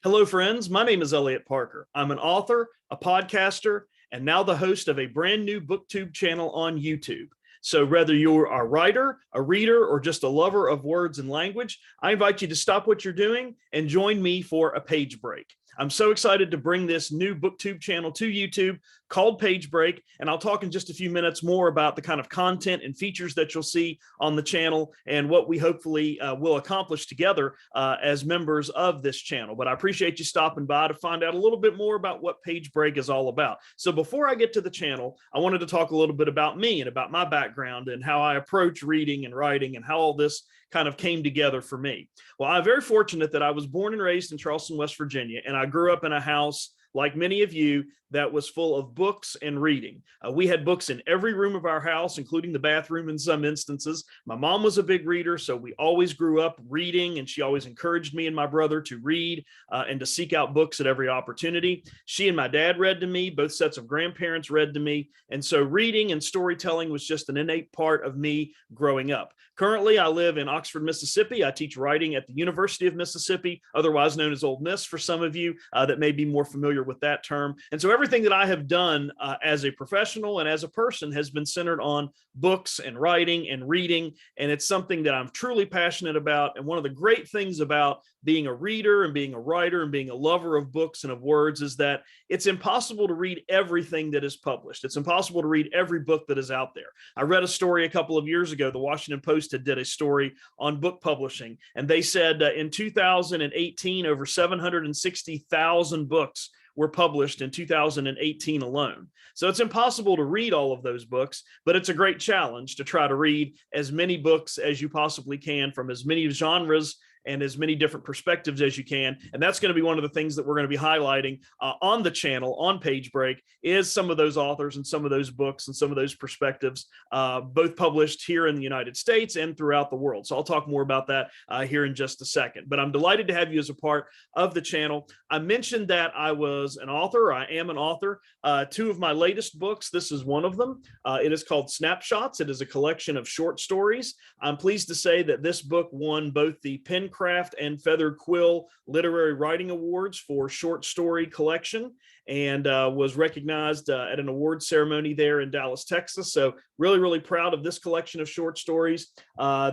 Hello, friends. My name is Elliot Parker. I'm an author, a podcaster, and now the host of a brand new BookTube channel on YouTube. So whether you're a writer, a reader, or just a lover of words and language, I invite you to stop what you're doing and join me for a page break. I'm so excited to bring this new BookTube channel to YouTube called Page Break, and I'll talk in just a few minutes more about the kind of content and features that you'll see on the channel and what we hopefully will accomplish together as members of this channel. But I appreciate you stopping by to find out a little bit more about what Page Break is all about. So before I get to the channel, I wanted to talk a little bit about me and about my background and how I approach reading and writing and how all this kind of came together for me. Well, I'm very fortunate that I was born and raised in Charleston, West Virginia, and I grew up in a house like many of you, that was full of books and reading. We had books in every room of our house, including the bathroom in some instances. My mom was a big reader, so we always grew up reading, and she always encouraged me and my brother to read and to seek out books at every opportunity. She and my dad read to me. Both sets of grandparents read to me. And so reading and storytelling was just an innate part of me growing up. Currently, I live in Oxford, Mississippi. I teach writing at the University of Mississippi, otherwise known as Ole Miss for some of you that may be more familiar with that term. And so everything that I have done as a professional and as a person has been centered on books and writing and reading. And it's something that I'm truly passionate about. And one of the great things about being a reader and being a writer and being a lover of books and of words is that it's impossible to read everything that is published. It's impossible to read every book that is out there. I read a story a couple of years ago. The Washington Post did a story on book publishing, and they said in 2018, over 760,000 books were published in 2018 alone. So it's impossible to read all of those books, but it's a great challenge to try to read as many books as you possibly can from as many genres and as many different perspectives as you can. And that's going to be one of the things that we're going to be highlighting on the channel on Page Break is some of those authors and some of those books and some of those perspectives, both published here in the United States and throughout the world. So I'll talk more about that here in just a second. But I'm delighted to have you as a part of the channel. I mentioned that I was an author. I am an author. Two of my latest books, this is one of them. It is called Snapshots. It is a collection of short stories. I'm pleased to say that this book won both the Pencraft and Feathered Quill Literary Writing Awards for short story collection, and was recognized at an award ceremony there in Dallas, Texas. So really, really proud of this collection of short stories.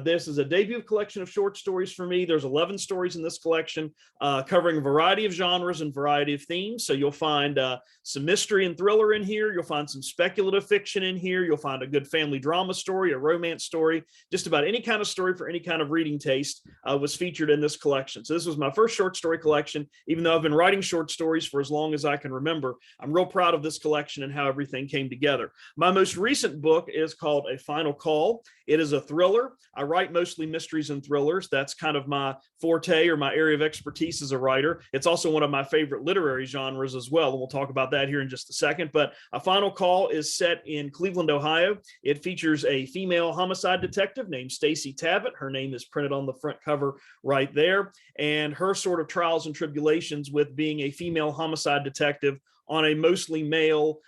This is a debut collection of short stories for me. There's 11 stories in this collection covering a variety of genres and variety of themes. So you'll find some mystery and thriller in here. You'll find some speculative fiction in here. You'll find a good family drama story, a romance story, just about any kind of story for any kind of reading taste was featured in this collection. So this was my first short story collection. Even though I've been writing short stories for as long as I can remember, I'm real proud of this collection and how everything came together. My most recent book is called A Final Call. It is a thriller. I write mostly mysteries and thrillers. That's kind of my forte or my area of expertise as a writer. It's also one of my favorite literary genres as well. And we'll talk about that here in just a second. But A Final Call is set in Cleveland, Ohio. It features a female homicide detective named Stacy Tabbitt. Her name is printed on the front cover right there. And her sort of trials and tribulations with being a female homicide detective on a mostly male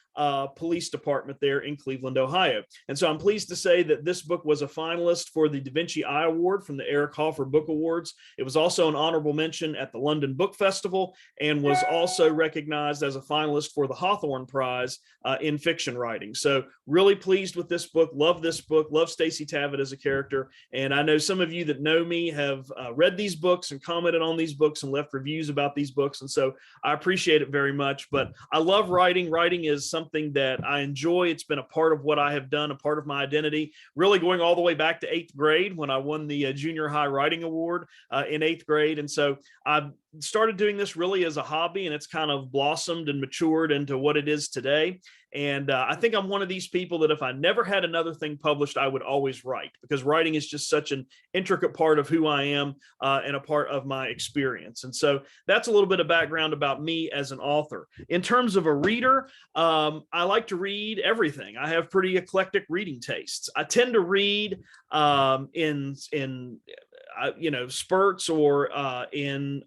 police department there in Cleveland, Ohio. And so I'm pleased to say that this book was a finalist for the Da Vinci Eye Award from the Eric Hoffer Book Awards. It was also an honorable mention at the London Book Festival and was also recognized as a finalist for the Hawthorne Prize in fiction writing. So really pleased with this book, love this book, love Stacy Tabbitt as a character. And I know some of you that know me have read these books and commented on these books and left reviews about these books. And so I appreciate it very much. But I love writing. Writing is something that I enjoy. It's been a part of what I have done, a part of my identity, really going all the way back to 8th grade when I won the junior high writing award in 8th grade. And so I started doing this really as a hobby, and it's kind of blossomed and matured into what it is today. And I think I'm one of these people that if I never had another thing published, I would always write, because writing is just such an intricate part of who I am and a part of my experience. And so that's a little bit of background about me as an author. In terms of a reader, I like to read everything. I have pretty eclectic reading tastes. I tend to read spurts or in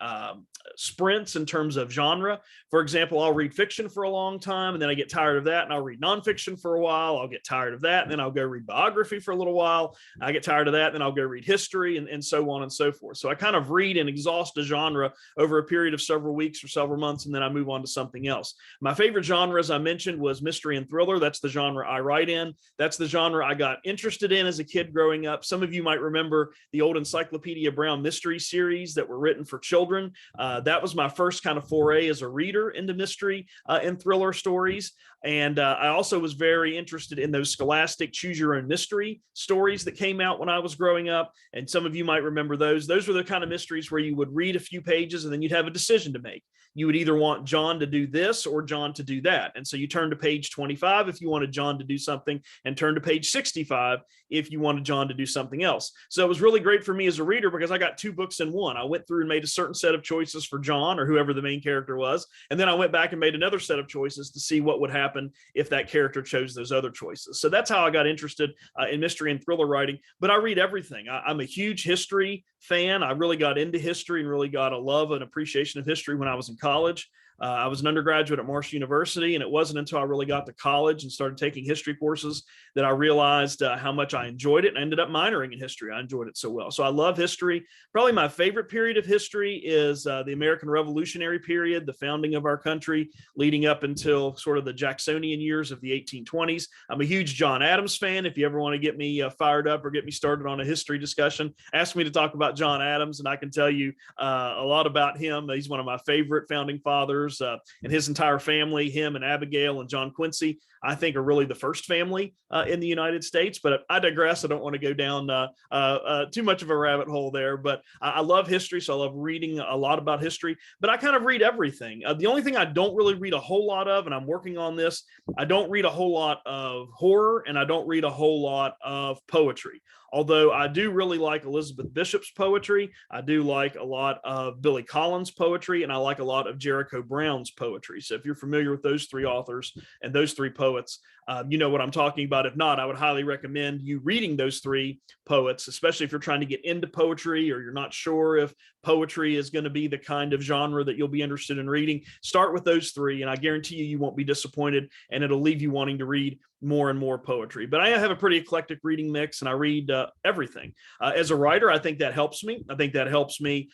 sprints in terms of genre. For example, I'll read fiction for a long time, and then I get tired of that, and I'll read nonfiction for a while. I'll get tired of that, and then I'll go read biography for a little while. I get tired of that, and then I'll go read history, and so on and so forth. So I kind of read and exhaust a genre over a period of several weeks or several months, and then I move on to something else. My favorite genre, as I mentioned, was mystery and thriller. That's the genre I write in. That's the genre I got interested in as a kid growing up. Some of you might remember the old Encyclopedia Brown mystery series that were written for children. That was my first kind of foray as a reader into mystery and thriller stories. And I also was very interested in those scholastic choose your own mystery stories that came out when I was growing up. And some of you might remember those. Those were the kind of mysteries where you would read a few pages and then you'd have a decision to make. You would either want John to do this or John to do that. And so you turn to page 25 if you wanted John to do something, and turn to page 65 if you wanted John to do something else. So it was really great for me as a reader because I got two books in one. I went through and made a certain set of choices for John or whoever the main character was. And then I went back and made another set of choices to see what would happen if that character chose those other choices. So that's how I got interested in mystery and thriller writing. But I read everything. I'm a huge history fan. I really got into history and really got a love and appreciation of history when I was in college. I was an undergraduate at Marshall University, and it wasn't until I really got to college and started taking history courses that I realized how much I enjoyed it, and I ended up minoring in history. I enjoyed it so well. So I love history. Probably my favorite period of history is the American Revolutionary period, the founding of our country, leading up until sort of the Jacksonian years of the 1820s. I'm a huge John Adams fan. If you ever want to get me fired up or get me started on a history discussion, ask me to talk about John Adams, and I can tell you a lot about him. He's one of my favorite founding fathers. And his entire family, him and Abigail and John Quincy, I think are really the first family in the United States. But I digress. I don't want to go down too much of a rabbit hole there. But I love history, so I love reading a lot about history. But I kind of read everything. The only thing I don't really read a whole lot of, and I'm working on this, I don't read a whole lot of horror, and I don't read a whole lot of poetry. Although I do really like Elizabeth Bishop's poetry, I do like a lot of Billy Collins' poetry, and I like a lot of Jericho Brown's poetry. So if you're familiar with those three authors and those three poets, you know what I'm talking about. If not, I would highly recommend you reading those three poets, especially if you're trying to get into poetry or you're not sure if poetry is going to be the kind of genre that you'll be interested in reading. Start with those three, and I guarantee you won't be disappointed, and it'll leave you wanting to read more and more poetry. But I have a pretty eclectic reading mix, and I read everything. As a writer, I think that helps me. I think that helps me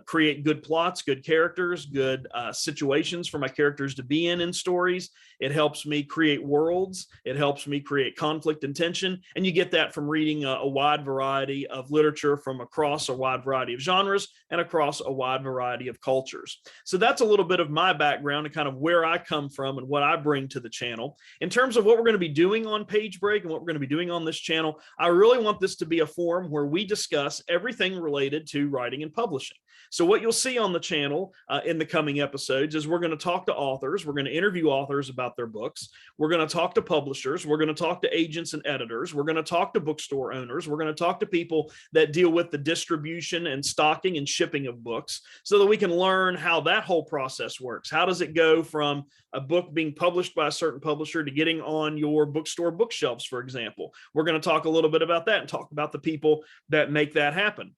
create good plots, good characters, good situations for my characters to be in stories. It helps me create worlds. It helps me create conflict and tension. And you get that from reading a wide variety of literature from across a wide variety of genres and across a wide variety of cultures. So that's a little bit of my background and kind of where I come from and what I bring to the channel. In terms of what we're going to be doing on Page Break and what we're going to be doing on this channel, I really want this to be a forum where we discuss everything related to writing and publishing. So what you'll see on the channel in the coming episodes is we're going to talk to authors. We're going to interview authors about their books. We're going to talk to publishers. We're going to talk to agents and editors. We're going to talk to bookstore owners. We're going to talk to people that deal with the distribution and stocking and shipping of books so that we can learn how that whole process works. How does it go from a book being published by a certain publisher to getting on your bookstore bookshelves, for example? We're going to talk a little bit about that and talk about the people that make that happen.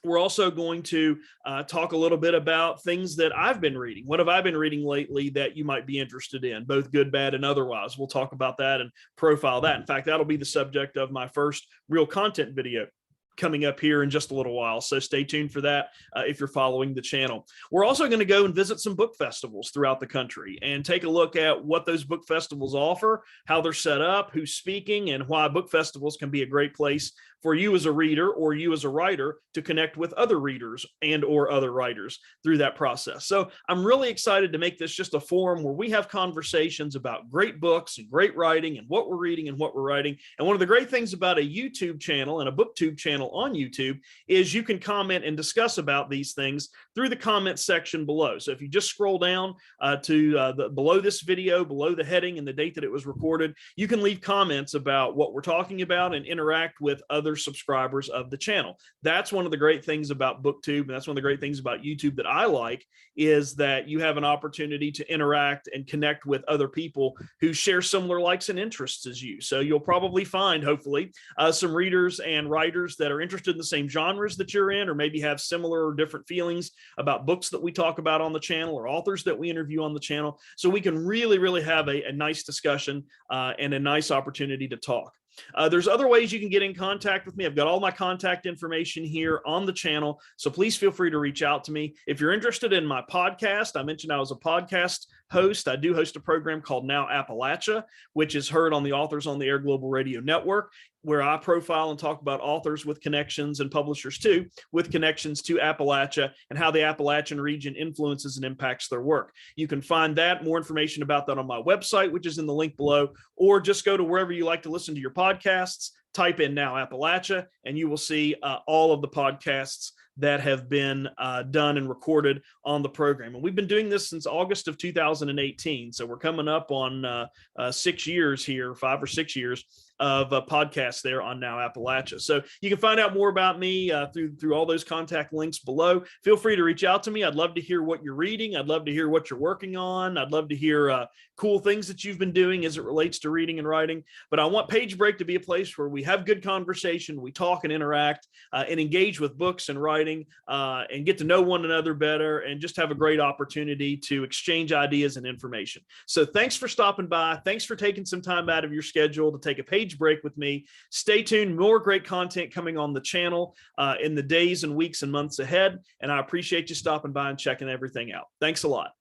We're also going to talk a little bit about things that I've been reading. What have I been reading lately that you might be interested in, both good, bad, and otherwise? We'll talk about that and profile that. In fact, that'll be the subject of my first real content video coming up here in just a little while. So stay tuned for that if you're following the channel. We're also going to go and visit some book festivals throughout the country and take a look at what those book festivals offer, how they're set up, who's speaking, and why book festivals can be a great place for you as a reader or you as a writer to connect with other readers and or other writers through that process. So I'm really excited to make this just a forum where we have conversations about great books and great writing and what we're reading and what we're writing. And one of the great things about a YouTube channel and a BookTube channel on YouTube is you can comment and discuss about these things through the comment section below. So if you just scroll down to below this video, below the heading and the date that it was recorded, you can leave comments about what we're talking about and interact with other subscribers of the channel. That's one of the great things about BookTube, and that's one of the great things about YouTube that I like, is that you have an opportunity to interact and connect with other people who share similar likes and interests as you. So you'll probably find, hopefully, some readers and writers that that are interested in the same genres that you're in, or maybe have similar or different feelings about books that we talk about on the channel or authors that we interview on the channel, so we can really have a nice discussion and a nice opportunity to talk. There's other ways you can get in contact with me. I've got all my contact information here on the channel, so please feel free to reach out to me. If you're interested in my podcast, I mentioned I was a podcast host. I do host a program called Now Appalachia, which is heard on the Authors on the Air Global Radio Network, where I profile and talk about authors with connections, and publishers too, with connections to Appalachia, and how the Appalachian region influences and impacts their work. You can find that, more information about that, on my website, which is in the link below, or just go to wherever you like to listen to your podcasts, type in Now Appalachia, and you will see all of the podcasts that have been done and recorded on the program. And we've been doing this since August of 2018. So we're coming up on 6 years here, 5 or 6 years of podcasts there on Now Appalachia. So you can find out more about me through all those contact links below. Feel free to reach out to me. I'd love to hear what you're reading. I'd love to hear what you're working on. I'd love to hear cool things that you've been doing as it relates to reading and writing. But I want Page Break to be a place where we have good conversation, we talk and interact and engage with books and writing, and get to know one another better, and just have a great opportunity to exchange ideas and information. So thanks for stopping by. Thanks for taking some time out of your schedule to take a page break with me. Stay tuned. More great content coming on the channel in the days and weeks and months ahead. And I appreciate you stopping by and checking everything out. Thanks a lot.